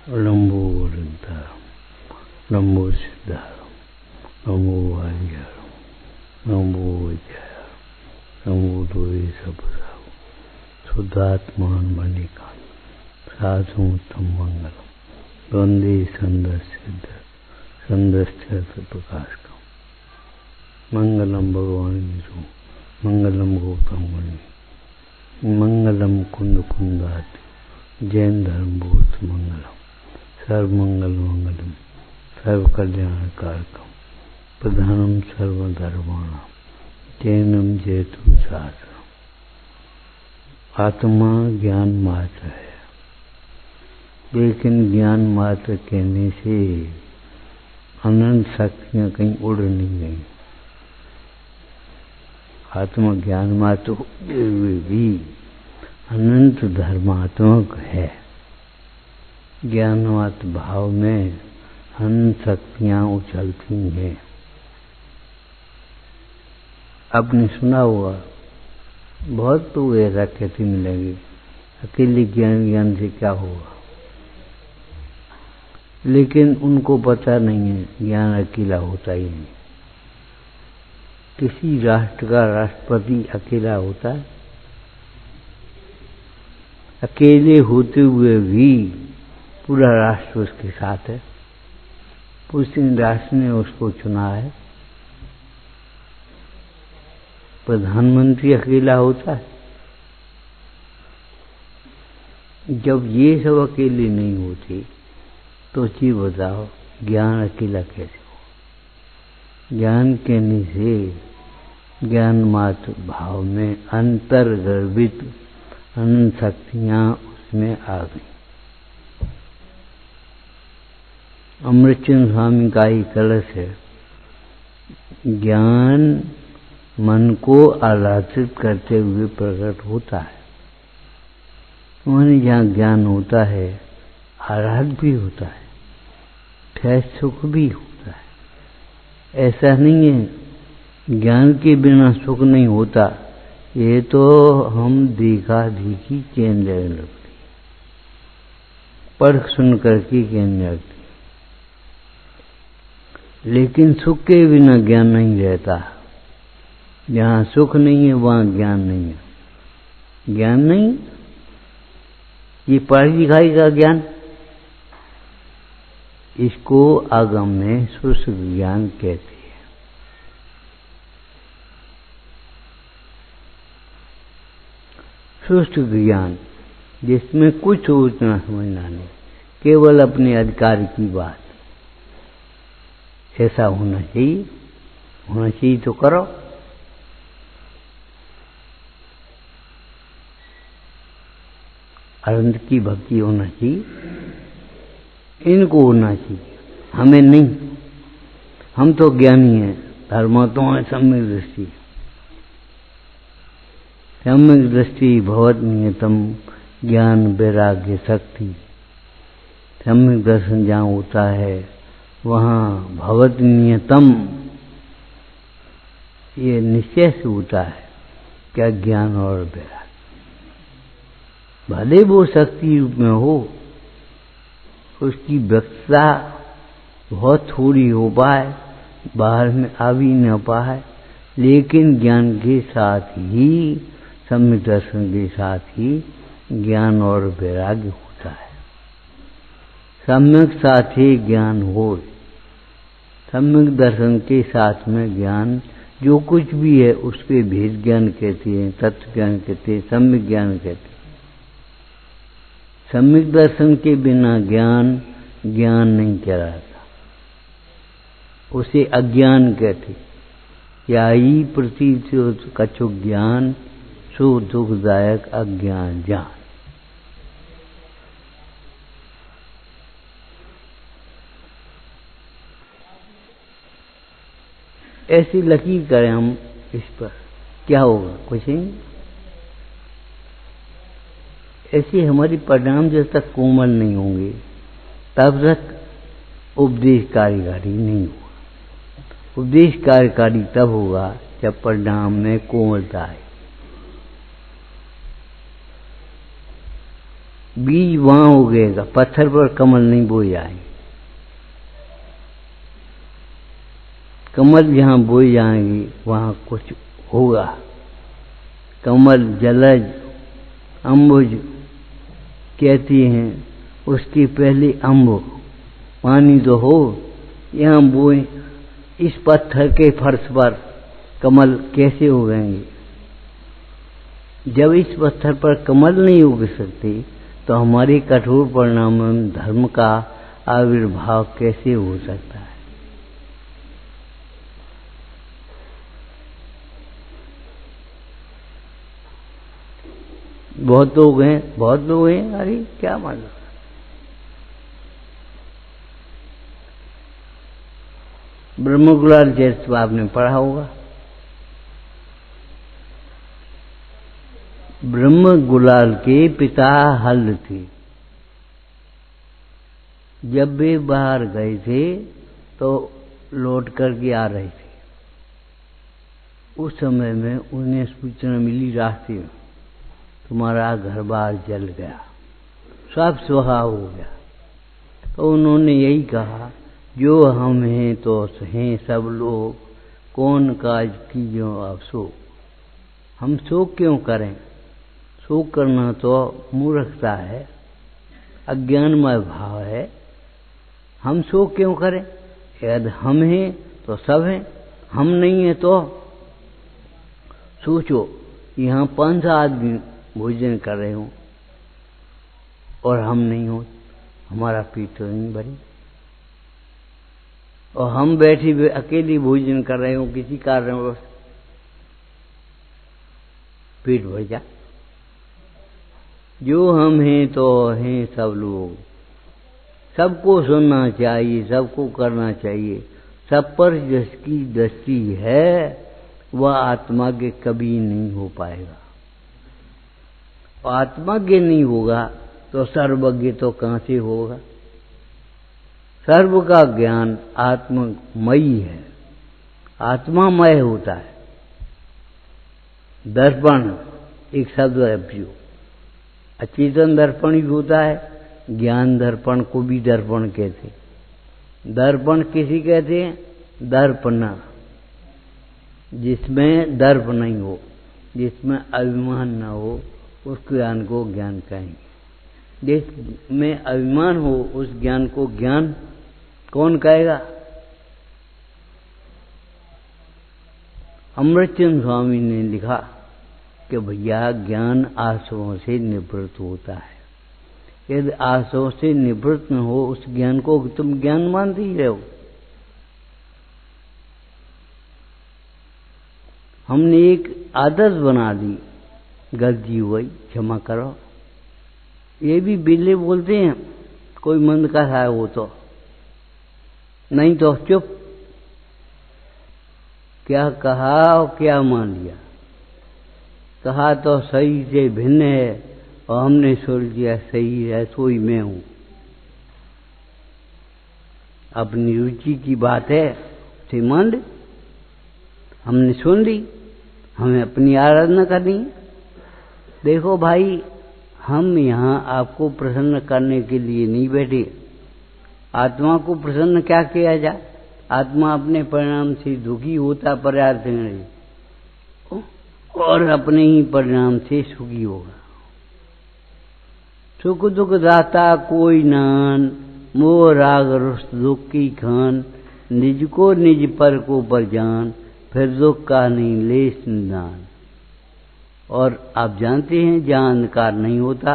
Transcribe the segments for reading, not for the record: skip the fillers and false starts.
नमो वृद्धारं, नमो सिद्धारं, नमो वार्यारं, नमो विजयारं, नमो द्वये सपदारं, शुद्धात्मान मणिकांत, साधुतम मंगलम, वंदे संदस्य प्रकाशकम, मंगलम भगवान विष्णु, मंगलम गौतम मुनि, मंगलम कुंद कुंदाति, जैन धर्म बोध मंगलम, सर्वमंगल मंगलम, सर्व कल्याण कारकम, प्रधानम सर्वधर्माणां, जैनम जयतु शास्त्रम। आत्मा ज्ञान मात्र है, लेकिन ज्ञान मात्र कहने से अनंत शक्तियां कहीं उड़ नहीं गई। आत्मा ज्ञान मात्र होते हुए भी अनंत धर्मात्मक है। ज्ञानवात भाव में अनंत शक्तियां उछलती हैं। आपने सुना होगा, बहुत तो ऐसा कहते मिलेंगे, अकेले ज्ञान से क्या होगा, लेकिन उनको पता नहीं है ज्ञान अकेला होता ही नहीं। किसी राष्ट्र का राष्ट्रपति अकेला होता है? अकेले होते हुए भी पूरा राष्ट्र उसके साथ है। उस राष्ट्र ने उसको चुना है। प्रधानमंत्री अकेला होता है? जब ये सब अकेले नहीं होते तो जी बताओ ज्ञान अकेला कैसे हो? ज्ञान कहने से ज्ञान मात्र भाव में अंतर्गर्भित अनंत शक्तियां उसमें आ गई। अमृतचंद स्वामी का ही कलश है, ज्ञान मन को आह्लादित करते हुए प्रकट होता है। वहीं जहाँ ज्ञान होता है आह्लाद भी होता है, ठहर सुख भी होता है। ऐसा नहीं है ज्ञान के बिना सुख नहीं होता, ये तो हम देखा देखी कहने लगते, पढ़ सुन करके कहने लगते। लेकिन सुख के बिना ज्ञान नहीं रहता। जहाँ सुख नहीं है वहाँ ज्ञान नहीं है। ज्ञान नहीं, ये पढ़ाई लिखाई का ज्ञान, इसको आगम में शुष्क ज्ञान कहते हैं। शुष्क ज्ञान जिसमें कुछ सोचना समझना नहीं, केवल अपने अधिकार की बात। ऐसा होना चाहिए, होना चाहिए तो करो। अनंत की भक्ति होना चाहिए, इनको होना चाहिए, हमें नहीं। हम तो ज्ञानी हैं, धर्मात्मा है, सम्यक दृष्टि। सम्यक दृष्टि भवत नियतम ज्ञान वैराग्य शक्ति। सम्यक दर्शन जहाँ होता है वहाँ भवत नियतम, ये निश्चय से होता है क्या ज्ञान और वैराग्य। भले वो शक्ति रूप में हो, उसकी व्यक्तता बहुत थोड़ी हो पाए, बाहर में आ भी न पाए, लेकिन ज्ञान के साथ ही, सम्यक दर्शन के साथ ही ज्ञान और वैराग्य होता है। सम्यक साथ ही ज्ञान हो, सम्यक दर्शन के साथ में ज्ञान जो कुछ भी है उसके भेद ज्ञान कहते हैं, तत्व ज्ञान कहते हैं, सम्यक ज्ञान कहते हैं। सम्यक दर्शन के बिना ज्ञान ज्ञान नहीं कहलाता, उसे अज्ञान कहते। या ही प्रतीत कछु ज्ञान सो दुखदायक अज्ञान जान। ऐसी लकीर करें हम इस पर, क्या होगा? कुछ नहीं। ऐसे हमारी परिणाम जब तक कोमल नहीं होंगे तब तक उपदेश कार्यकारी नहीं होगा। उपदेश कार्यकारी तब होगा जब परिणाम में कोमलता आए। बीज वहां उगेगा, पत्थर पर कमल नहीं बोई जाएंगे। कमल जहां बोई जाएंगी वहां कुछ होगा। कमल जलज अम्बुज कहती हैं, उसकी पहली अम्ब पानी तो हो। यहां बोए इस पत्थर के फर्श पर कमल कैसे उगेंगे? जब इस पत्थर पर कमल नहीं उग सकती तो हमारी कठोर परिणाम धर्म का आविर्भाव कैसे हो सकता है? बहुत लोग हैं, अरे क्या मतलब? ब्रह्मकुलाल चरित्र आपने पढ़ा होगा। ब्रह्म गुलाल के पिता हल थे। जब वे बाहर गए थे तो लौट कर के आ रहे थे। उस समय में उन्हें सूचना मिली रास्ते में, तुम्हारा घर बार जल गया, सब सुहा हो गया। तो उन्होंने यही कहा, जो हम हैं तो हैं सब लोग, कौन काज कीजियो आप शोक। हम शोक क्यों करें? शोक करना तो मूर्खता है, अज्ञानमय भाव है। हम शोक क्यों करें? यदि हम हैं तो सब हैं, हम नहीं है तो सोचो, यहाँ 5 आदमी भोजन कर रहे हो और हम नहीं हो, हमारा पेट तो नहीं भरी। और हम बैठे अकेले भोजन कर रहे हो, किसी कारणवश पेट भर जा। जो हम हैं तो हैं सब लोग, सबको सुनना चाहिए, सबको करना चाहिए। सब पर जिसकी दृष्टि है वह आत्माज्ञ कभी नहीं हो पाएगा। आत्माज्ञ नहीं होगा तो सर्वज्ञ तो कहां से होगा? सर्व का ज्ञान आत्ममयी है, आत्मामय होता है। दर्पण एक शब्द है प्रयोग, अचेतन दर्पण ही होता है। ज्ञान दर्पण को भी दर्पण कहते हैं। दर्पण किसी कहते हैं? दर्पण, जिसमें दर्प नहीं हो, जिसमें अभिमान न हो, उस ज्ञान को ज्ञान कहेंगे। जिसमें अभिमान हो उस ज्ञान को ज्ञान कौन कहेगा? अमृतचंद स्वामी ने लिखा कि भैया ज्ञान आसवों से निवृत्त होता है। यदि आसवों से निवृत्त न हो उस ज्ञान को तुम ज्ञान मानते ही रहो। हमने एक आदत बना दी, गलती हुई क्षमा करो। ये भी बिल्ले बोलते हैं, कोई मंद का है वो तो नहीं तो चुप। क्या कहा और क्या मान लिया? कहा तो सही से भिन्न है और हमने सोच लिया सही है, सोई मैं हूं। अपनी रुचि की बात है, उसे मान ले। हमने सुन ली, हमें अपनी आराधना करनी है। देखो भाई, हम यहां आपको प्रसन्न करने के लिए नहीं बैठे। आत्मा को प्रसन्न क्या किया जाए? आत्मा अपने परिणाम से दुखी होता पर्याप्त नहीं, और अपने ही परिणाम से सुखी होगा। सुख दुख दाता कोई नान, मोह राग रुष्ट दुख की खान। निज को निज पर को पर जान, फिर दुख का नहीं लेस निदान। और आप जानते हैं जहां अंधकार नहीं होता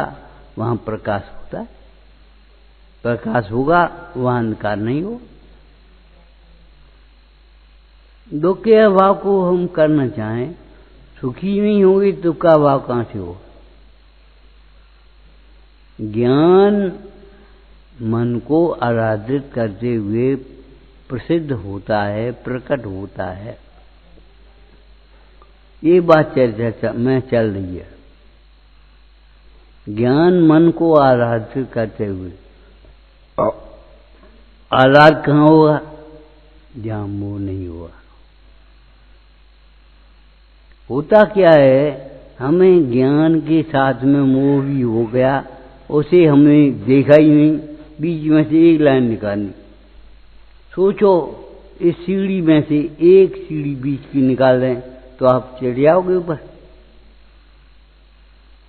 वहां प्रकाश होता है। प्रकाश होगा वहां अंधकार नहीं हो। दुख के अभाव को हम करना चाहें, सुखी नहीं होगी, दुख का अभाव कहां से होगा? ज्ञान मन को आराधित करते हुए प्रसिद्ध होता है, प्रकट होता है। ये बात चर्चा में चल रही है। ज्ञान मन को आराधित करते हुए, आराध कहां होगा? जहां मोह नहीं हुआ। होता क्या है, हमें ज्ञान के साथ में मोह भी हो गया उसे हमने देखा ही नहीं, बीच में से एक लाइन निकालनी। सोचो इस सीढ़ी में से एक सीढ़ी बीच की निकाल दें तो आप चढ़ जाओगे ऊपर?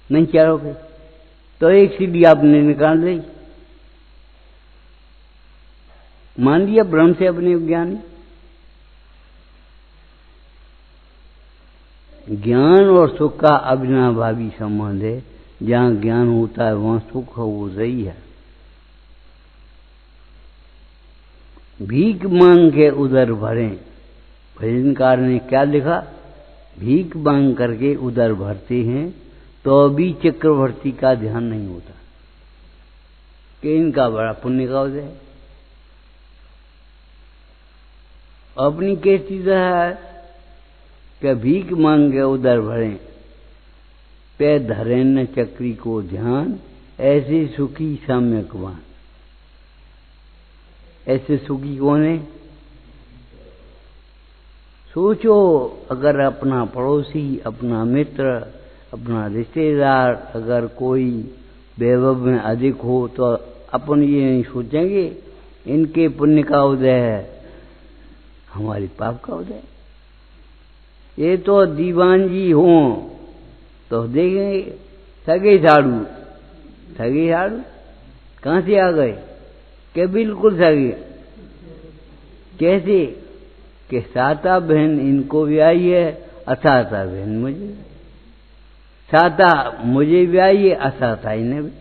नहीं चढ़ोगे। तो एक सीढ़ी आपने निकाल दी, मान लिया ब्रह्म से अपने ज्ञानी। ज्ञान और सुख का अविनाभावी संबंध है। जहां ज्ञान होता है वहां सुख हो रही है। भीख मांग के उदर भरें, भजनकार ने क्या लिखा? भीख मांग करके उदर भरते हैं तो भी चक्रवर्ती का ध्यान नहीं होता कि इनका बड़ा पुण्य का उदय है। अपनी कैसी है कि भीख मांग के उदर भरें, पे धरे न चक्री को ध्यान, ऐसे सुखी सम्यकवान। ऐसे सुखी कौन है? सोचो, अगर अपना पड़ोसी, अपना मित्र, अपना रिश्तेदार अगर कोई वैभव में अधिक हो तो अपन ये नहीं सोचेंगे इनके पुण्य का उदय है, हमारी पाप का उदय। ये तो दीवान जी हों तो देखेंगे सगे झाड़ू, सगे झाड़ू कहां से आ गए? के बिल्कुल सगे। कैसे? कि साता बहन इनको भी आई है, असाता बहन मुझे, साता मुझे भी आई है, असाता इन्हें भी।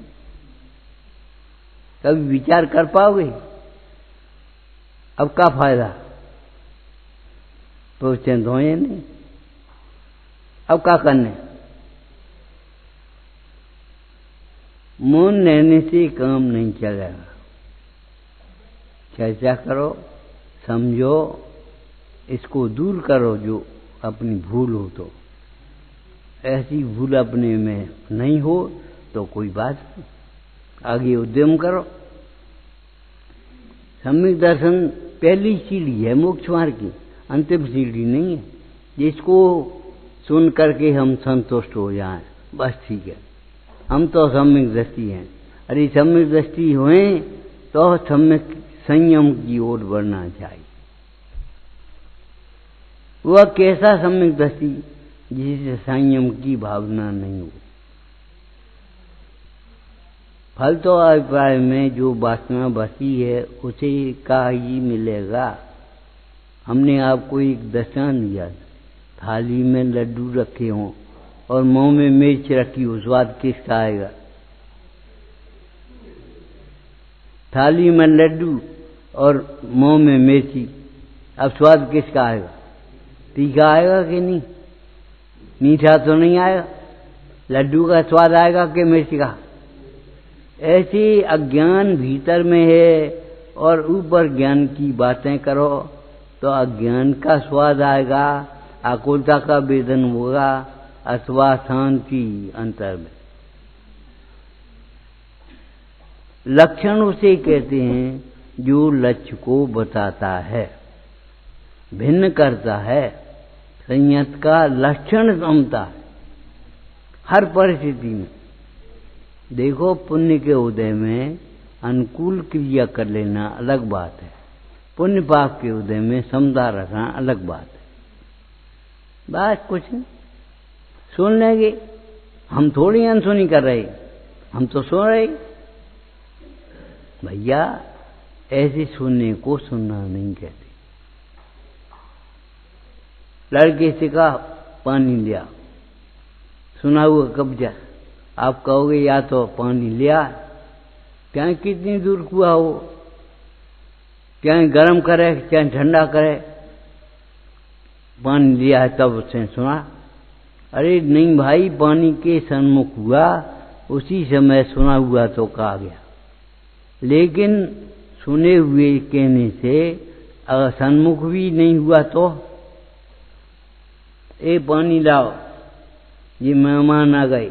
कभी विचार कर पाओगे? अब क्या फायदा? प्रवचन तो है नहीं, अब क्या करने? मौन रहने से काम नहीं चलेगा। चर्चा करो, समझो, इसको दूर करो जो अपनी भूल हो। तो ऐसी भूल अपने में नहीं हो तो कोई बात नहीं, आगे उद्यम करो। सम्यक दर्शन पहली सीढ़ी है मोक्ष मार्ग की, अंतिम सीढ़ी नहीं है जिसको सुन करके हम संतुष्ट हो जाएं, बस ठीक है, हम तो सम्यक दृष्टि हैं। अरे सम्यक दृष्टि हुए तो सम्यक संयम की ओर बढ़ना चाहिए। वह कैसा सम्यक दृष्टि जिससे संयम की भावना नहीं हो। फल तो अभिप्राय में जो वासना बची है उसे का ही मिलेगा। हमने आपको एक दर्शन दिया, थाली में लड्डू रखे हों और मुंह में मिर्च रखी हो, स्वाद किसका आएगा? थाली में लड्डू और मुंह में मिर्ची, अब स्वाद किसका आएगा? तीखा आएगा कि नहीं? मीठा तो नहीं आएगा। लड्डू का स्वाद आएगा कि मिर्च का? ऐसे अज्ञान भीतर में है और ऊपर ज्ञान की बातें करो तो अज्ञान का स्वाद आएगा, आकुलता का वेदन होगा अथवा शांति अंतर में। लक्षण उसे कहते हैं जो लक्ष्य को बताता है, भिन्न करता है। संयत का लक्षण क्षमता है हर परिस्थिति में। देखो, पुण्य के उदय में अनुकूल क्रिया कर लेना अलग बात है, पुण्य पाप के उदय में समता रखना अलग बात है। बस कुछ नहीं, सुन लेंगे। हम थोड़ी अनसुनी कर रहे, हम तो सुन रहे। भैया, ऐसे सुनने को सुनना नहीं कहते। लड़के से कहा पानी लिया, सुना हुआ कब्जा। आप कहोगे या तो पानी लिया, चाहे कितनी दूर कुआ हो, चाहे गर्म करे चाहे ठंडा करे, पानी लिया है तब उसने सुना। अरे नहीं भाई, पानी के सन्मुख हुआ उसी समय सुना हुआ तो कहा गया, लेकिन सुने हुए कहने से अगर सन्मुख भी नहीं हुआ तो ए पानी लाओ, ये मेहमान आ गए।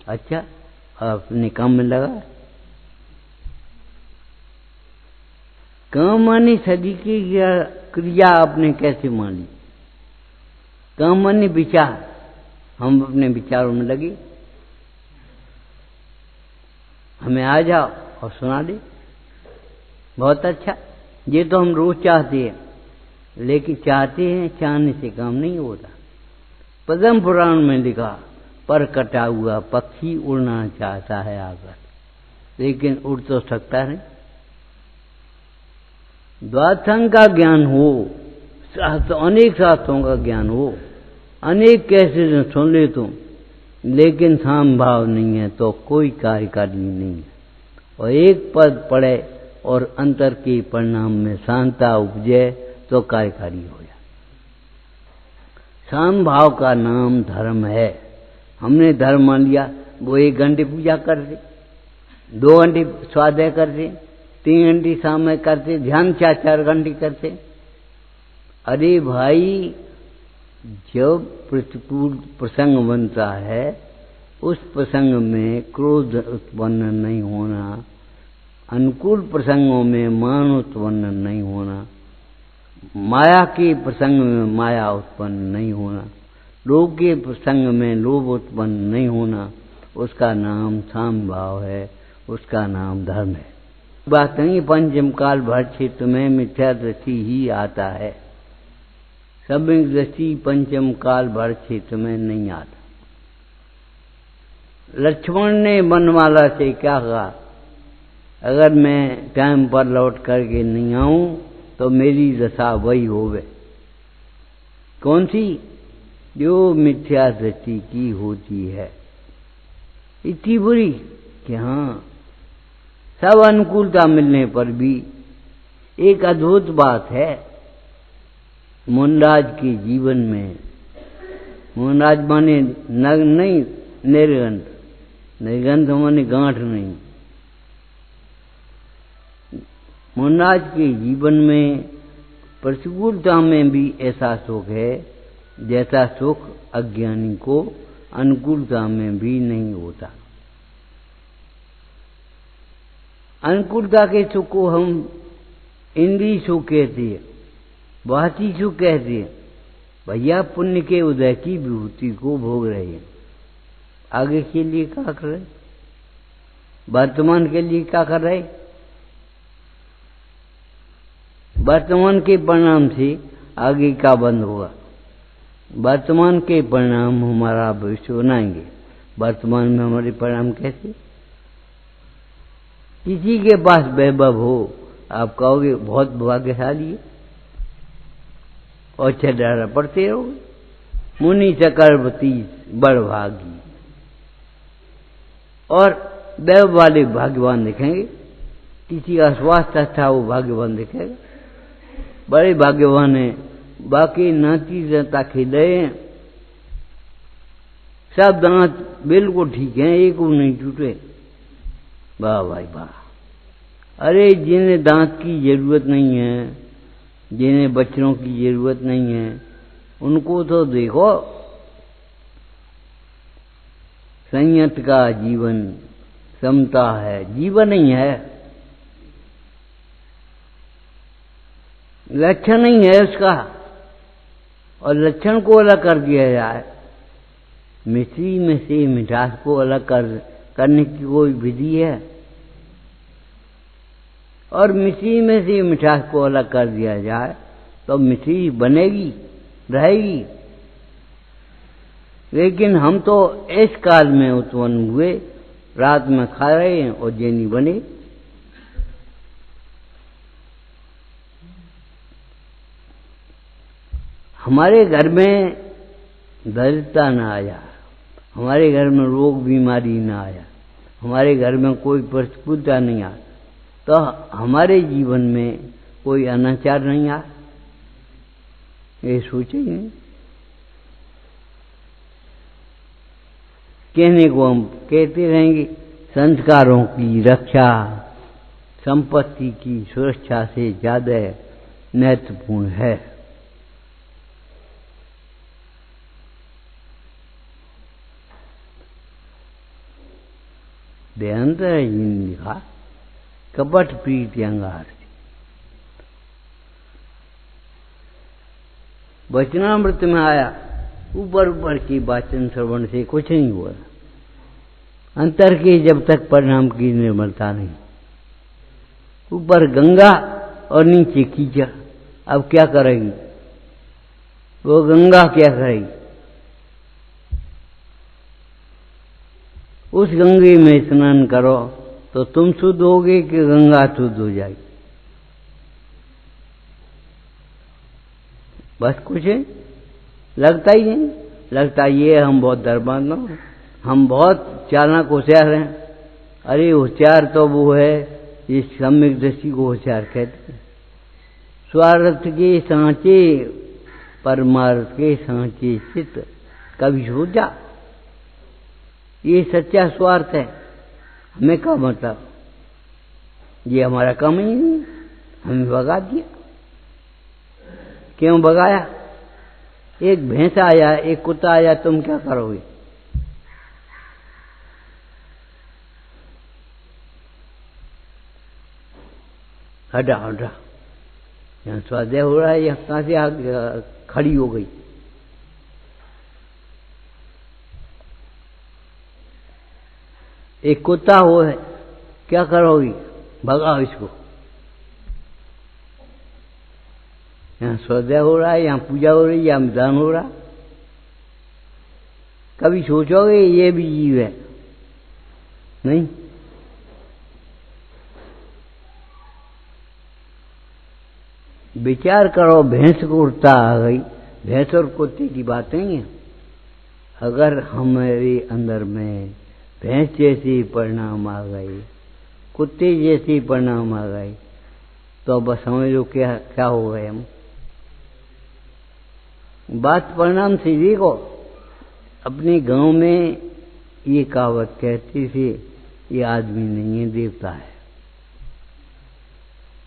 अच्छा, अपने काम में लगा। काम मानी सदी की क्रिया आपने कैसे मानी? काम मानी विचार, हम अपने विचारों में लगे। हमें आ जाओ और सुना दे। बहुत अच्छा, ये तो हम रोज चाहते हैं, लेकिन चाहते हैं, चाहने से काम नहीं होता। पद्म पुराण में लिखा, पर कटा हुआ पक्षी उड़ना चाहता है आकर, लेकिन उड़ तो सकता नहीं। द्वादशांग का ज्ञान हो, अनेक शास्त्रों का ज्ञान हो, अनेक कैसे सुन ले तुम, लेकिन साम भाव नहीं है तो कोई कार्यकारी नहीं है। और एक पद पढ़े और अंतर के परिणाम में शांता उपजे तो कार्यकारी हो जाए। साम भाव का नाम धर्म है। हमने धर्म मान लिया, वो 1 घंटे पूजा करते, 2 घंटे स्वाध्याय करते, 3 घंटे समय करते, ध्यान 4-4 घंटे करते। अरे भाई, जब प्रतिकूल प्रसंग बनता है, उस प्रसंग में क्रोध उत्पन्न नहीं होना, अनुकूल प्रसंगों में मान उत्पन्न नहीं होना, माया के प्रसंग में माया उत्पन्न नहीं होना, लोभ के प्रसंग में लोभ उत्पन्न नहीं होना, उसका नाम साम भाव है, उसका नाम धर्म है। बात नहीं पंचम काल भर क्षेत्र में मिथ्या दृष्टि ही आता है, सम्यक दृष्टि पंचम काल भर क्षेत्र में नहीं आता। लक्ष्मण ने वनमाला से क्या कहा, अगर मैं टाइम पर लौट करके नहीं आऊं तो मेरी दशा वही होवे। कौन सी? जो मिथ्या दृष्टि की होती है, इतनी बुरी कि हाँ, सब अनुकूलता मिलने पर भी एक अद्भुत बात है मोहनराज के जीवन में। मोहनराज माने नग नहीं, निर्गंध। निर्गंध माने गांठ नहीं। मोहनराज के जीवन में प्रतिकूलता में भी ऐसा सुख है जैसा सुख अज्ञानी को अनुकूलता में भी नहीं होता। अनुकूलता के सुख को हम इंद्रिय सुख कहते हैं, बाहरी सुख कहते हैं। भैया पुण्य के उदय की विभूति को भोग रहे हैं, आगे के लिए क्या कर रहे, वर्तमान के लिए क्या कर रहे। वर्तमान के परिणाम से आगे का बंद होगा। वर्तमान के परिणाम हमारा भविष्य बनाएंगे। वर्तमान में हमारे परिणाम कैसे? किसी के पास वैभव हो, आप कहोगे बहुत भाग्यशाली है, और चढ़ा पड़ते रहोगे। मुनि चक्रवर्ती बड़ भागी, और वैभव वाले भाग्यवान दिखेंगे। किसी का स्वास्थ्य अच्छा हो, भाग्यवान दिखेगा, बड़े भाग्यवान है। बाकी नाती जनता खिले हैं, सब दांत बिल्कुल ठीक हैं, एक को नहीं टूटे। वाह भाई वाह। अरे जिन्हें दांत की जरूरत नहीं है, जिन्हें बच्चों की जरूरत नहीं है, उनको तो देखो। संयत का जीवन समता है, जीवन नहीं है, लक्षण नहीं है उसका। और लक्षण को अलग कर दिया जाए, मिश्री में से मिठास को अलग करने की कोई विधि है? और मिश्री में से मिठास को अलग कर दिया जाए तो मिश्री बनेगी, रहेगी। लेकिन हम तो इस काल में उत्पन्न हुए, रात में खा रहे हैं और जेनी बने। हमारे घर में दरिद्रता न आया, हमारे घर में रोग बीमारी न आया, हमारे घर में कोई प्रतिकूलता नहीं आया, तो हमारे जीवन में कोई अनाचार नहीं आया, ये सोचेंगे। कहने को हम कहते रहेंगे, संस्कारों की रक्षा संपत्ति की सुरक्षा से ज्यादा महत्वपूर्ण है। देहांतर जी ने लिखा, कपट प्रीति अंगार। वचनामृत में आया, ऊपर ऊपर की वाचन श्रवण से कुछ नहीं हुआ। अंतर के जब तक परिणाम की निर्मलता नहीं। ऊपर गंगा और नीचे कीचड़, अब क्या करेगी वो गंगा? क्या करेगी? उस गंगे में स्नान करो तो तुम शुद्ध होगे कि गंगा शुद्ध हो जाएगी? बस कुछ है, लगता ही नहीं। लगता ये हम बहुत दरबान हो, हम बहुत चालाक होशियार हैं। अरे होशियार तो वो है ये सम्यक दृष्टि को होशियार कहते हैं। स्वार्थ के सांचे परमार्थ के सांचे चित्त कभी सोचा? ये सच्चा स्वार्थ है। हमें क्या मतलब? ये हमारा काम ही नहीं, हमें भगा दिया। क्यों भगाया? एक भैंस आया, एक कुत्ता आया, तुम क्या करोगे? हटा हटा, यहाँ स्वाध्याय हो रहा है, यहाँ कहां से खड़ी हो गई? एक कुत्ता हो है, क्या करोगी? भगाओ इसको। यहाँ स्वाध्याय हो रहा है, यहाँ पूजा हो रही है, यहाँ दान हो रहा। कभी सोचोगे ये भी जीव है? नहीं। विचार करो, भैंस को उड़ता आ गई। भैंस और कुत्ते की बात नहीं है। अगर हमारे अंदर में भैंस जैसी परिणाम आ गए, कुत्ते जैसी परिणाम आ गए, तो बस समझ लो क्या क्या हो गए हम। बात परिणाम से देखो। अपने गांव में ये कहावत कहती थी, ये आदमी नहीं है देवता है।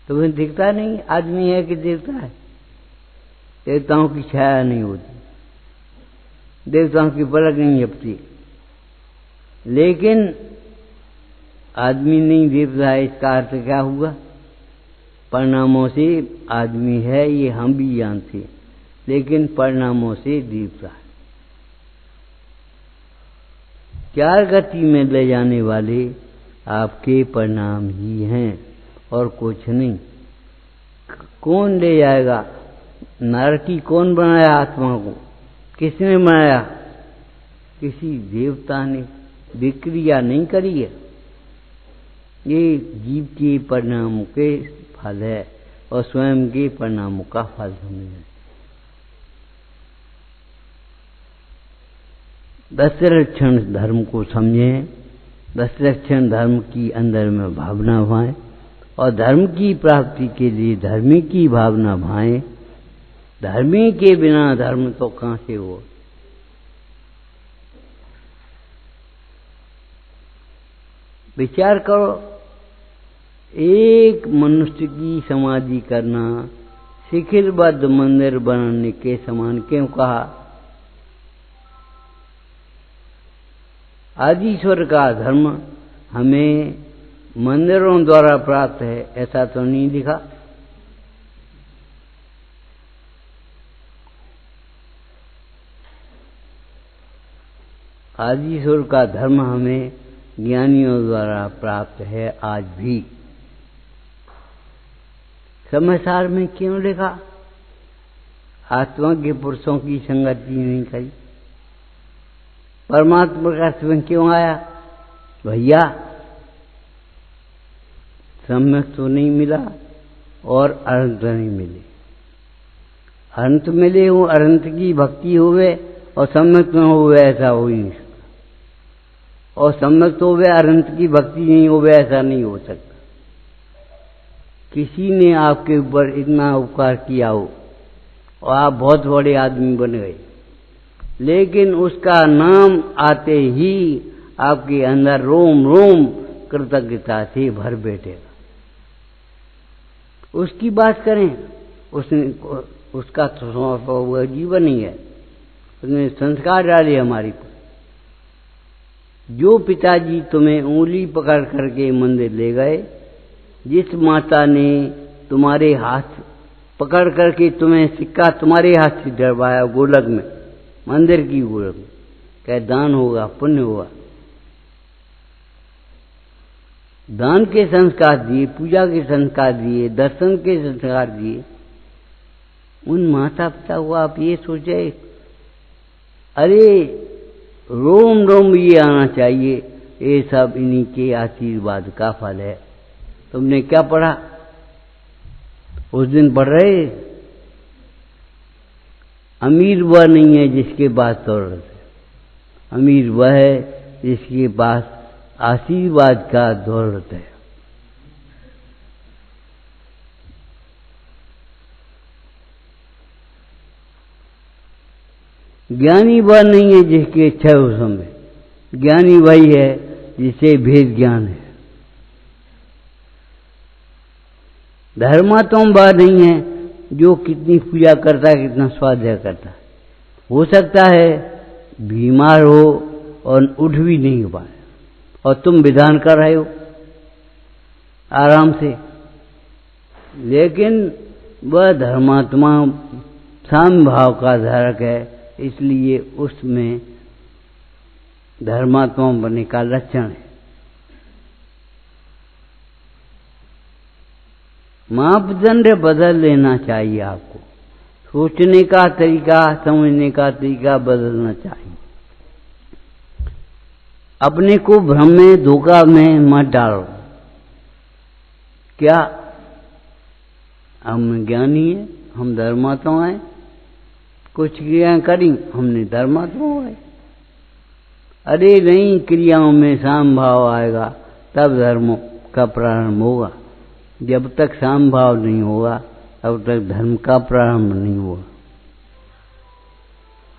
तुम्हें दिखता नहीं आदमी है कि देवता है? देवताओं की छाया नहीं होती, देवताओं की पलक नहीं झपती। लेकिन आदमी नहीं देवता है, इसका अर्थ क्या हुआ? परिणामों से आदमी है ये हम भी जानते हैं, लेकिन परिणामों से देवता है। चार गति में ले जाने वाले आपके परिणाम ही हैं और कुछ नहीं। कौन ले जाएगा? नारकी कौन बनाया आत्मा को? किसने बनाया? किसी देवता ने विक्रिया नहीं करी है। ये जीव के परिणामों के फल है और स्वयं के परिणामों का फल समझे। दस लक्षण धर्म को समझें, 10 लक्षण धर्म की अंदर में भावना भाएं और धर्म की प्राप्ति के लिए धर्मी की भावना भाएं। धर्मी के बिना धर्म तो कहां से हो? विचार करो, एक मनुष्य की समाधि करना शिखिलबद्ध मंदिर बनाने के समान क्यों कहा? आदिश्वर का धर्म हमें मंदिरों द्वारा प्राप्त है ऐसा तो नहीं लिखा। आदिश्वर का धर्म हमें ज्ञानियों द्वारा प्राप्त है आज भी। समाचार में क्यों लिखा? आत्मा के पुरुषों की संगति नहीं करी। परमात्मा का स्वयं क्यों आया? भैया सम्यक तो नहीं मिला और अनंत नहीं मिले। अनंत मिले हो, अनंत की भक्ति हुए और सम्यक न हुए ऐसा हो ही नहीं सकता। और सम्यक तो हुए, अनंत की भक्ति नहीं हुए ऐसा नहीं हो सकता। किसी ने आपके ऊपर इतना उपकार किया हो और आप बहुत बड़े आदमी बन गए, लेकिन उसका नाम आते ही आपके अंदर रोम रोम कृतज्ञता से भर बैठेगा। उसकी बात करें, उसका तो वह जीवन ही है, उसने संस्कार डाले हमारी पर। जो पिताजी तुम्हें उंगली पकड़ करके मंदिर ले गए, जिस माता ने तुम्हारे हाथ पकड़ करके तुम्हें सिक्का तुम्हारे हाथ से डरवाया गोलक में, मंदिर की गोलक में, क्या दान होगा, पुण्य होगा? दान के संस्कार दिए, पूजा के संस्कार दिए, दर्शन के संस्कार दिए, उन माता पिता को आप ये सोचे, अरे रोम रोम ये आना चाहिए, ये सब इन्हीं के आशीर्वाद का फल है। तुमने क्या पढ़ा उस दिन? पढ़ रहे, अमीर वह नहीं है जिसके पास दौलत है, अमीर वह है जिसके पास आशीर्वाद का दौलत है। ज्ञानी वह नहीं है जिसके छह हुस्न है, ज्ञानी वही है जिसे भेद ज्ञान है। धर्मात्मा वह नहीं है जो कितनी पूजा करता है, कितना स्वाध्याय करता है। हो सकता है बीमार हो और उठ भी नहीं हो पाए, और तुम विधान कर रहे हो आराम से, लेकिन वह धर्मात्मा साम्य भाव का धारक है, इसलिए उसमें धर्मात्मा बनने का लक्षण है। मापदंड बदल लेना चाहिए आपको, सोचने का तरीका, समझने का तरीका बदलना चाहिए। अपने को भ्रम में, धोखा में मत डालो। क्या हम ज्ञानी हैं, हम धर्मात्मा हैं, कुछ क्रियाएं करी हमने धर्मात्मा है? अरे नहीं, क्रियाओं में साम भाव आएगा तब धर्म का प्रारंभ होगा। जब तक साम भाव नहीं होगा तब तक धर्म का प्रारंभ नहीं हुआ।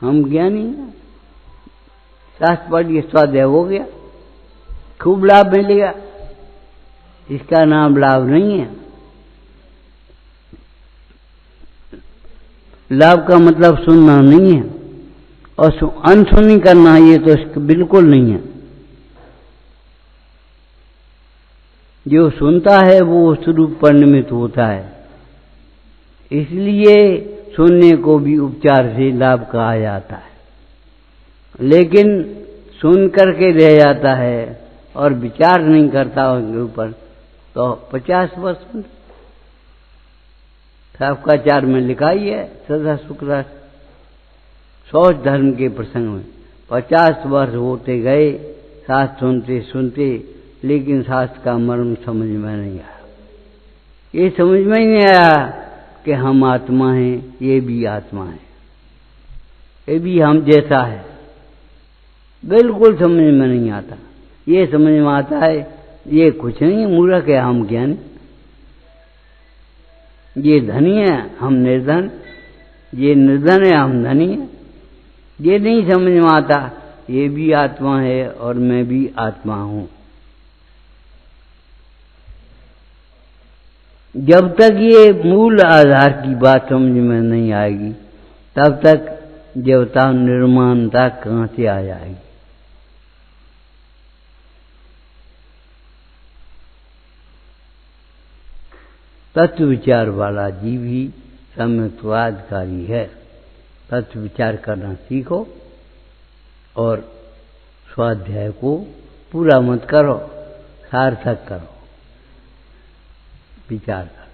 हम ज्ञानी हैं, शास्त्र पढ़िए, स्वाध्याय हो गया, खूब लाभ मिलेगा, इसका नाम लाभ नहीं है। लाभ का मतलब सुनना नहीं है, और अनसुनी करना ये तो इसका बिल्कुल नहीं है। जो सुनता है वो स्वरूप परिणमित होता है, इसलिए सुनने को भी उपचार से लाभ कहा जाता है। लेकिन सुन करके रह जाता है और विचार नहीं करता उनके ऊपर, तो 50 वर्ष शास्त्राचार में लिखा ही है, सदा शुक्ला शौच धर्म के प्रसंग में 50 वर्ष होते गए शास्त्र सुनते सुनते, लेकिन शास्त्र का मर्म समझ में नहीं आया। ये समझ में नहीं आया कि हम आत्मा हैं, ये भी आत्मा है, ये भी हम जैसा है, बिल्कुल समझ में नहीं आता। ये समझ में आता है ये कुछ नहीं, मूर्ख है, हम ज्ञानी, ये धनी है, हम निर्धन, ये निर्धन है, हम धनी है। ये नहीं समझ में आता ये भी आत्मा है और मैं भी आत्मा हूं। जब तक ये मूल आधार की बात समझ में नहीं आएगी, तब तक देवता निर्माणता कहां से आ जाएगी। तत्व विचार वाला जीव ही सम्यक्वादकारी है। तत्व विचार करना सीखो और स्वाध्याय को पूरा मत करो, सार्थक करो विचार का।